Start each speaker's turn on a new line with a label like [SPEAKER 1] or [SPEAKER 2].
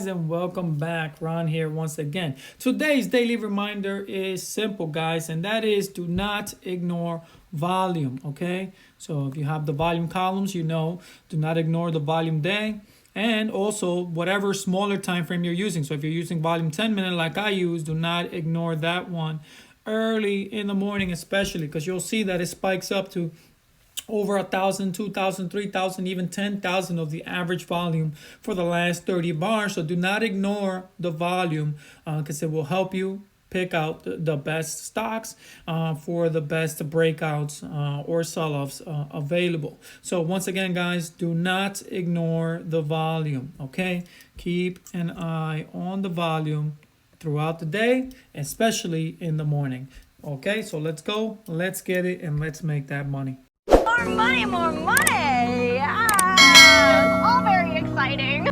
[SPEAKER 1] and welcome back. Ron here once again. Today's daily reminder is simple, guys, and that is do not ignore volume. Okay, so if you have the volume columns, do not ignore the volume day, and also whatever smaller time frame you're using. So if you're using volume 10-minute like I use, do not ignore that one early in the morning, especially because you'll see that it spikes up to over 1,000, 2,000, 3,000, even 10,000 of the average volume for the last 30 bars. So do not ignore the volume because it will help you pick out the best stocks for the best breakouts or sell-offs available. So once again, guys, do not ignore the volume, okay? Keep an eye on the volume throughout the day, especially in the morning. Okay, so let's go, let's get it, and let's make that money.
[SPEAKER 2] More money, more money! Ah, all very exciting.